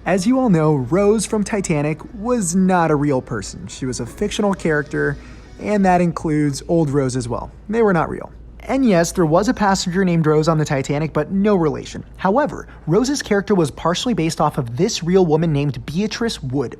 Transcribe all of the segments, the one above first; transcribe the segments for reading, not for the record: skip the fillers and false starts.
As you all know, Rose from Titanic was not a real person. She was a fictional character, and that includes old Rose as well. They were not real. And yes, there was a passenger named Rose on the Titanic, but no relation. However, Rose's character was partially based off of this real woman named Beatrice Wood.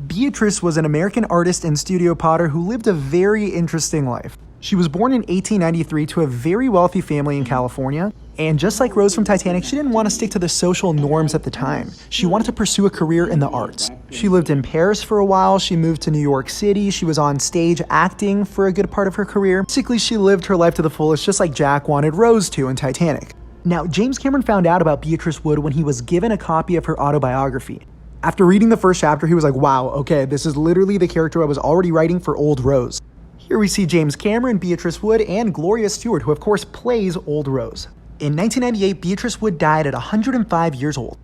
Beatrice was an American artist and studio potter who lived a very interesting life. She was born in 1893 to a very wealthy family in California, and just like Rose from Titanic, she didn't want to stick to the social norms at the time. She wanted to pursue a career in the arts. She lived in Paris for a while, she moved to New York City, she was on stage acting for a good part of her career. Basically, she lived her life to the fullest, just like Jack wanted Rose to in Titanic. Now, James Cameron found out about Beatrice Wood when he was given a copy of her autobiography. After reading the first chapter, he was like, wow, okay, this is literally the character I was already writing for old Rose. Here we see James Cameron, Beatrice Wood, and Gloria Stewart, who of course plays old Rose. In 1998, Beatrice Wood died at 105 years old.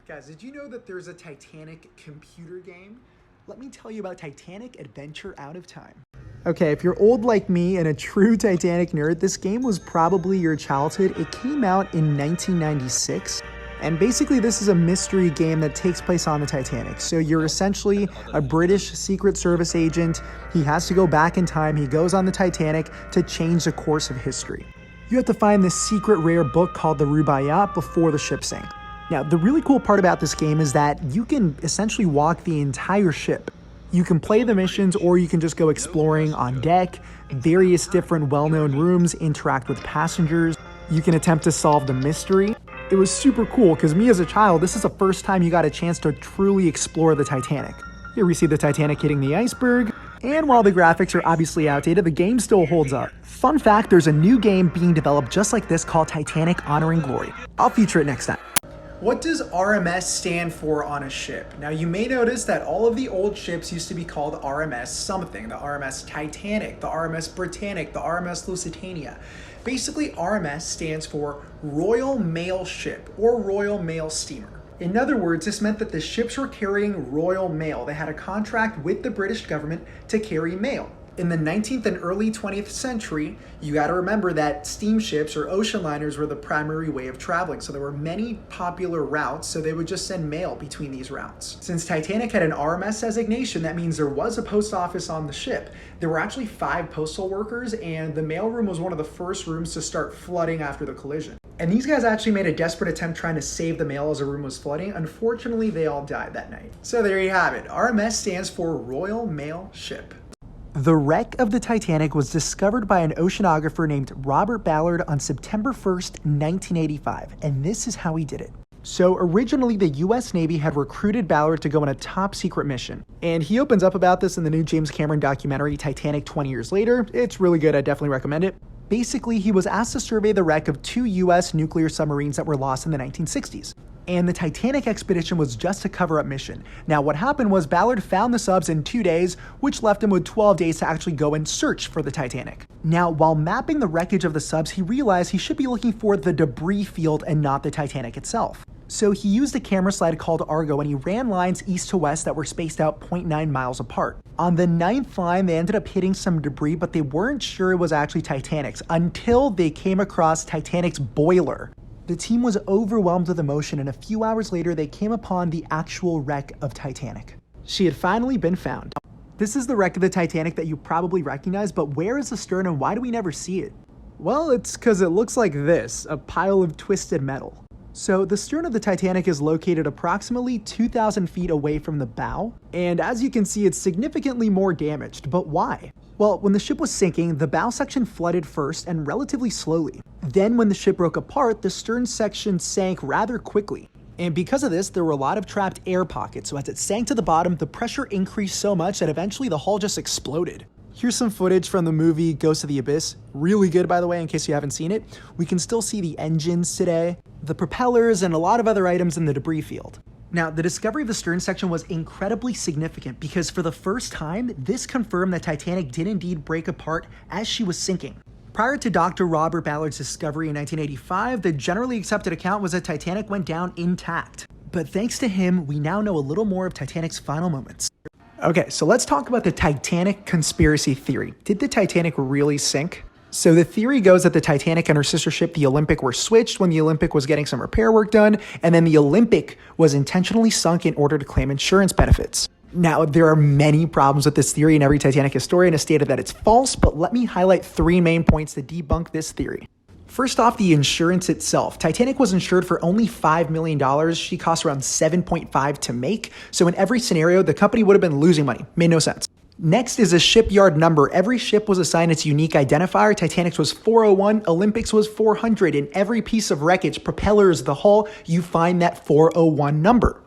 Guys, did you know that there's a Titanic computer game? Let me tell you about Titanic Adventure Out of Time. Okay, if you're old like me and a true Titanic nerd, this game was probably your childhood. It came out in 1996. And basically, this is a mystery game that takes place on the Titanic. So you're essentially a British Secret Service agent. He has to go back in time. He goes on the Titanic to change the course of history. You have to find this secret rare book called the Rubaiyat before the ship sank. Now, the really cool part about this game is that you can essentially walk the entire ship. You can play the missions, or you can just go exploring on deck, various different well-known rooms, interact with passengers. You can attempt to solve the mystery. It was super cool because me as a child, this is the first time you got a chance to truly explore the Titanic. Here we see the Titanic hitting the iceberg, and while the graphics are obviously outdated, the game still holds up. Fun fact, there's a new game being developed just like this called Titanic Honoring Glory. I'll feature it next time. What does RMS stand for on a ship? Now you may notice that all of the old ships used to be called RMS something, the RMS Titanic, the RMS Britannic, the RMS Lusitania. Basically, RMS stands for Royal Mail Ship or Royal Mail Steamer. In other words, this meant that the ships were carrying royal mail. They had a contract with the British government to carry mail. In the 19th and early 20th century, you gotta remember that steamships or ocean liners were the primary way of traveling. So there were many popular routes, so they would just send mail between these routes. Since Titanic had an RMS designation, that means there was a post office on the ship. There were actually 5 postal workers, and the mailroom was one of the first rooms to start flooding after the collision. And these guys actually made a desperate attempt trying to save the mail as the room was flooding. Unfortunately, they all died that night. So there you have it. RMS stands for Royal Mail Ship. The wreck of the Titanic was discovered by an oceanographer named Robert Ballard on September 1st, 1985, and this is how he did it. So originally, the US Navy had recruited Ballard to go on a top secret mission, and he opens up about this in the new James Cameron documentary, Titanic 20 Years Later. It's really good, I definitely recommend it. Basically, he was asked to survey the wreck of 2 US nuclear submarines that were lost in the 1960s. And the Titanic expedition was just a cover-up mission. Now, what happened was Ballard found the subs in 2 days, which left him with 12 days to actually go and search for the Titanic. Now, while mapping the wreckage of the subs, he realized he should be looking for the debris field and not the Titanic itself. So he used a camera slide called Argo, and he ran lines east to west that were spaced out 0.9 miles apart. On the 9th line, they ended up hitting some debris, but they weren't sure it was actually Titanic's until they came across Titanic's boiler. The team was overwhelmed with emotion, and a few hours later, they came upon the actual wreck of Titanic. She had finally been found. This is the wreck of the Titanic that you probably recognize, but where is the stern and why do we never see it? Well, it's because it looks like this, a pile of twisted metal. So the stern of the Titanic is located approximately 2,000 feet away from the bow, and as you can see, it's significantly more damaged, but why? Well, when the ship was sinking, the bow section flooded first and relatively slowly. Then when the ship broke apart, the stern section sank rather quickly. And because of this, there were a lot of trapped air pockets, so as it sank to the bottom, the pressure increased so much that eventually the hull just exploded. Here's some footage from the movie Ghost of the Abyss. Really good, by the way, in case you haven't seen it. We can still see the engines today, the propellers, and a lot of other items in the debris field. Now, the discovery of the stern section was incredibly significant because for the first time, this confirmed that Titanic did indeed break apart as she was sinking. Prior to Dr. Robert Ballard's discovery in 1985, the generally accepted account was that Titanic went down intact. But thanks to him, we now know a little more of Titanic's final moments. Okay, so let's talk about the Titanic conspiracy theory. Did the Titanic really sink? So the theory goes that the Titanic and her sister ship, the Olympic, were switched when the Olympic was getting some repair work done, and then the Olympic was intentionally sunk in order to claim insurance benefits. Now, there are many problems with this theory, and every Titanic historian has stated that it's false, but let me highlight 3 main points to debunk this theory. First off, the insurance itself. Titanic was insured for only $5 million. She cost around $7.5 to make. So in every scenario, the company would have been losing money. Made no sense. Next is a shipyard number. Every ship was assigned its unique identifier. Titanic's was 401, Olympic's was 400. In every piece of wreckage, propellers, the hull, you find that 401 number.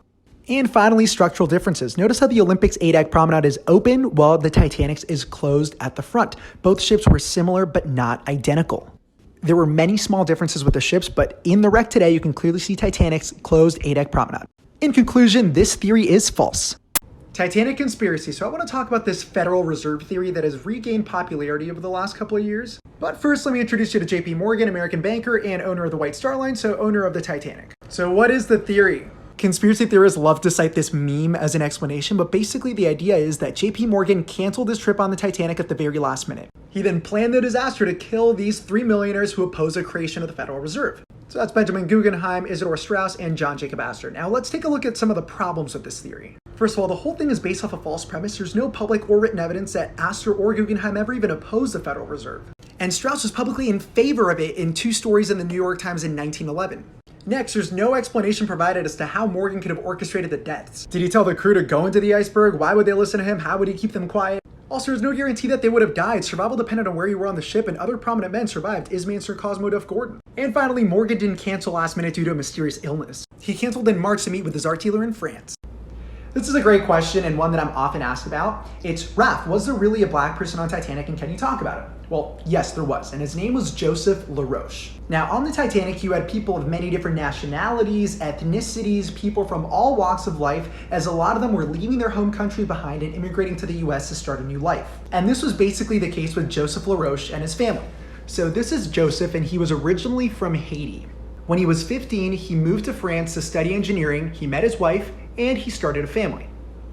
And finally, structural differences. Notice how the Olympic's A-deck promenade is open while the Titanic's is closed at the front. Both ships were similar but not identical. There were many small differences with the ships, but in the wreck today, you can clearly see Titanic's closed A-deck promenade. In conclusion, this theory is false. Titanic conspiracy. So I want to talk about this Federal Reserve theory that has regained popularity over the last couple of years. But first, let me introduce you to JP Morgan, American banker and owner of the White Star Line, so owner of the Titanic. So what is the theory? Conspiracy theorists love to cite this meme as an explanation, but basically the idea is that JP Morgan canceled his trip on the Titanic at the very last minute. He then planned the disaster to kill these 3 millionaires who oppose the creation of the Federal Reserve. So that's Benjamin Guggenheim, Isidore Straus, and John Jacob Astor. Now let's take a look at some of the problems with this theory. First of all, the whole thing is based off a false premise. There's no public or written evidence that Astor or Guggenheim ever even opposed the Federal Reserve. And Straus was publicly in favor of it in 2 stories in the New York Times in 1911. Next, there's no explanation provided as to how Morgan could have orchestrated the deaths. Did he tell the crew to go into the iceberg? Why would they listen to him? How would he keep them quiet? Also, there's no guarantee that they would have died. Survival depended on where you were on the ship, and other prominent men survived. Ismay and Sir Cosmo Duff Gordon. And finally, Morgan didn't cancel last minute due to a mysterious illness. He canceled in March to meet with his art dealer in France. This is a great question and one that I'm often asked about. It's, Raph, was there really a black person on Titanic and can you talk about it? Well, yes, there was, and his name was Joseph Laroche. Now, on the Titanic, you had people of many different nationalities, ethnicities, people from all walks of life, as a lot of them were leaving their home country behind and immigrating to the US to start a new life. And this was basically the case with Joseph Laroche and his family. So this is Joseph, and he was originally from Haiti. When he was 15, he moved to France to study engineering, he met his wife, and he started a family.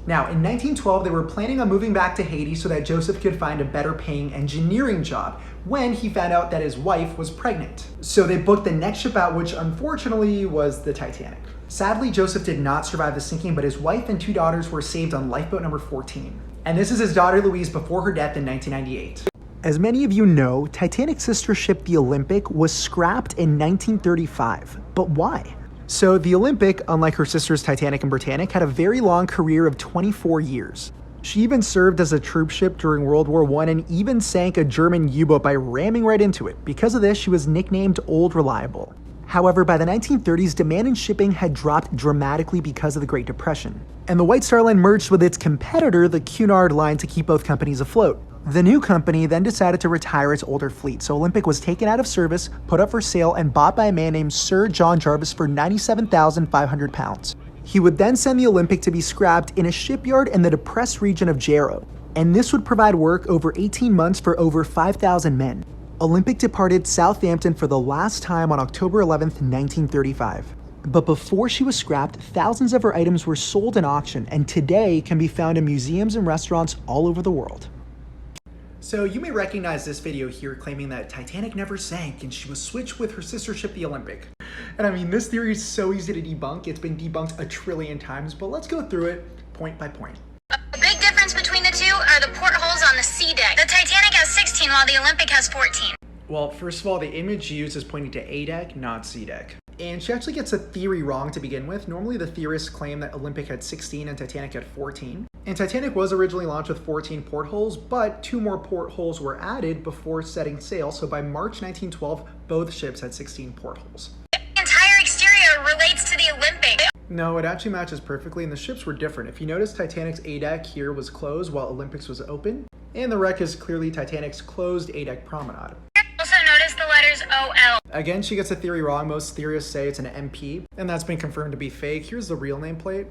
Now, in 1912, they were planning on moving back to Haiti so that Joseph could find a better paying engineering job when he found out that his wife was pregnant. So they booked the next ship out, which unfortunately was the Titanic. Sadly, Joseph did not survive the sinking, but his wife and 2 daughters were saved on lifeboat number 14. And this is his daughter Louise before her death in 1998. As many of you know, Titanic's sister ship, the Olympic, was scrapped in 1935. But why? So the Olympic, unlike her sisters Titanic and Britannic, had a very long career of 24 years. She even served as a troop ship during World War I and even sank a German U-boat by ramming right into it. Because of this, she was nicknamed Old Reliable. However, by the 1930s, demand in shipping had dropped dramatically because of the Great Depression. And the White Star Line merged with its competitor, the Cunard Line, to keep both companies afloat. The new company then decided to retire its older fleet, so Olympic was taken out of service, put up for sale, and bought by a man named Sir John Jarvis for £97,500. He would then send the Olympic to be scrapped in a shipyard in the depressed region of Jarrow, and this would provide work over 18 months for over 5,000 men. Olympic departed Southampton for the last time on October 11th, 1935. But before she was scrapped, thousands of her items were sold in auction, and today can be found in museums and restaurants all over the world. So you may recognize this video here claiming that Titanic never sank and she was switched with her sister ship, the Olympic. And I mean, this theory is so easy to debunk. It's been debunked a trillion times, but let's go through it point by point. A big difference between the two are the portholes on the C deck. The Titanic has 16 while the Olympic has 14. Well, first of all, the image used is pointing to A deck, not C deck. And she actually gets a theory wrong to begin with. Normally the theorists claim that Olympic had 16 and Titanic had 14. And Titanic was originally launched with 14 portholes, but 2 more portholes were added before setting sail. So by March 1912, both ships had 16 portholes. The entire exterior relates to the Olympic. No, it actually matches perfectly, and the ships were different. If you notice, Titanic's A deck here was closed while Olympic's was open. And the wreck is clearly Titanic's closed A deck promenade. Also notice the letters OL. Again, she gets a theory wrong. Most theorists say it's an MP, and that's been confirmed to be fake. Here's the real nameplate.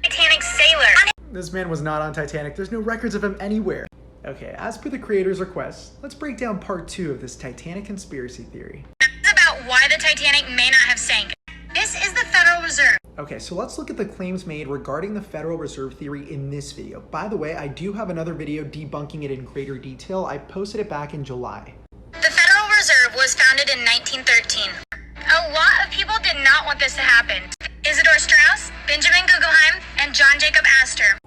Titanic sailor. This man was not on Titanic. There's no records of him anywhere. Okay, as per the creator's request, let's break down part 2 of this Titanic conspiracy theory. This is about why the Titanic may not have sank. This is the Federal Reserve. Okay, so let's look at the claims made regarding the Federal Reserve theory in this video. By the way, I do have another video debunking it in greater detail. I posted it back in July. The was founded in 1913. A lot of people did not want this to happen. Isidor Straus, Benjamin Guggenheim, and John Jacob Astor.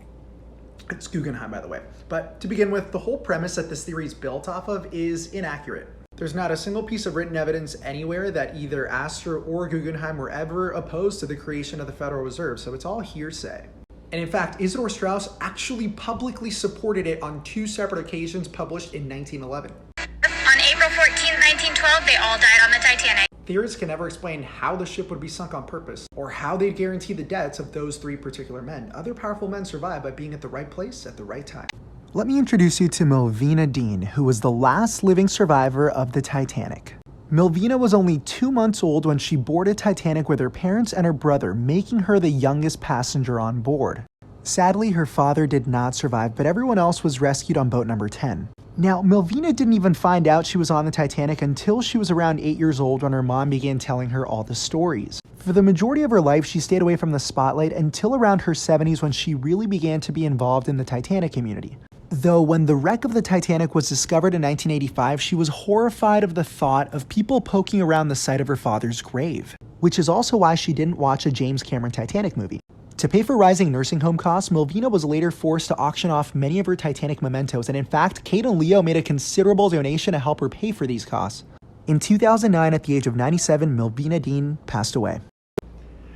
It's Guggenheim, by the way. But to begin with, the whole premise that this theory is built off of is inaccurate. There's not a single piece of written evidence anywhere that either Astor or Guggenheim were ever opposed to the creation of the Federal Reserve, so it's all hearsay. And in fact, Isidor Straus actually publicly supported it on 2 separate occasions published in 1911. On April 14, 1912, they all died on the Titanic. Theorists can never explain how the ship would be sunk on purpose, or how they'd guarantee the deaths of those 3 particular men. Other powerful men survived by being at the right place at the right time. Let me introduce you to Millvina Dean, who was the last living survivor of the Titanic. Millvina was only 2 months old when she boarded Titanic with her parents and her brother, making her the youngest passenger on board. Sadly, her father did not survive, but everyone else was rescued on boat number 10. Now, Millvina didn't even find out she was on the Titanic until she was around 8 years old when her mom began telling her all the stories. For the majority of her life, she stayed away from the spotlight until around her 70s when she really began to be involved in the Titanic community. Though when the wreck of the Titanic was discovered in 1985, she was horrified of the thought of people poking around the site of her father's grave, which is also why she didn't watch a James Cameron Titanic movie. To pay for rising nursing home costs, Millvina was later forced to auction off many of her Titanic mementos, and in fact, Kate and Leo made a considerable donation to help her pay for these costs. In 2009, at the age of 97, Millvina Dean passed away.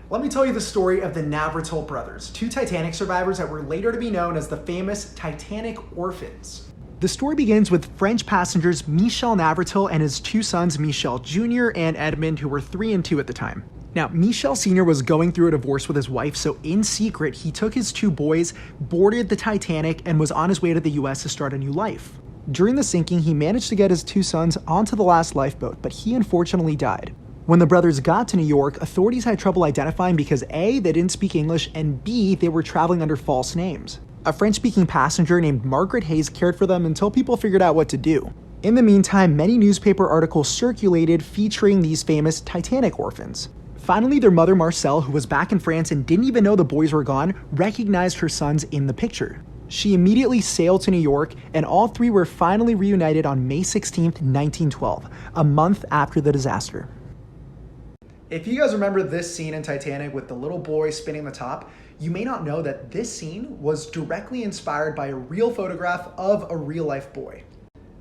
Let me tell you the story of the Navratil brothers, 2 Titanic survivors that were later to be known as the famous Titanic Orphans. The story begins with French passengers Michel Navratil and his 2 sons, Michel Jr. and Edmund, who were 3 and 2 at the time. Now, Michel Sr. was going through a divorce with his wife, so in secret, he took his 2 boys, boarded the Titanic, and was on his way to the US to start a new life. During the sinking, he managed to get his 2 sons onto the last lifeboat, but he unfortunately died. When the brothers got to New York, authorities had trouble identifying because A, they didn't speak English, and B, they were traveling under false names. A French-speaking passenger named Margaret Hayes cared for them until people figured out what to do. In the meantime, many newspaper articles circulated featuring these famous Titanic orphans. Finally, their mother Marcelle, who was back in France and didn't even know the boys were gone, recognized her sons in the picture. She immediately sailed to New York, and all 3 were finally reunited on May 16, 1912, a month after the disaster. If you guys remember this scene in Titanic with the little boy spinning the top, you may not know that this scene was directly inspired by a real photograph of a real-life boy.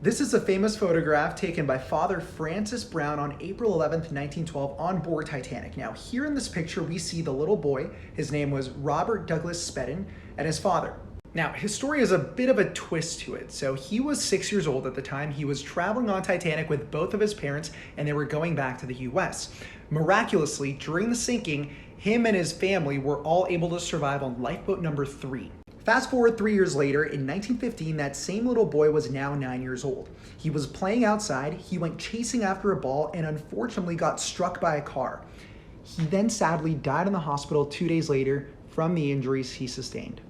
This is a famous photograph taken by Father Francis Brown on April 11th, 1912 on board Titanic. Now, here in this picture, we see the little boy. His name was Robert Douglas Spedden, and his father. Now, his story has a bit of a twist to it. So he was 6 years old at the time. He was traveling on Titanic with both of his parents, and they were going back to the US. Miraculously, during the sinking, him and his family were all able to survive on lifeboat number 3. Fast forward 3 years later, in 1915, that same little boy was now 9 years old. He was playing outside, he went chasing after a ball, and unfortunately got struck by a car. He then sadly died in the hospital 2 days later from the injuries he sustained.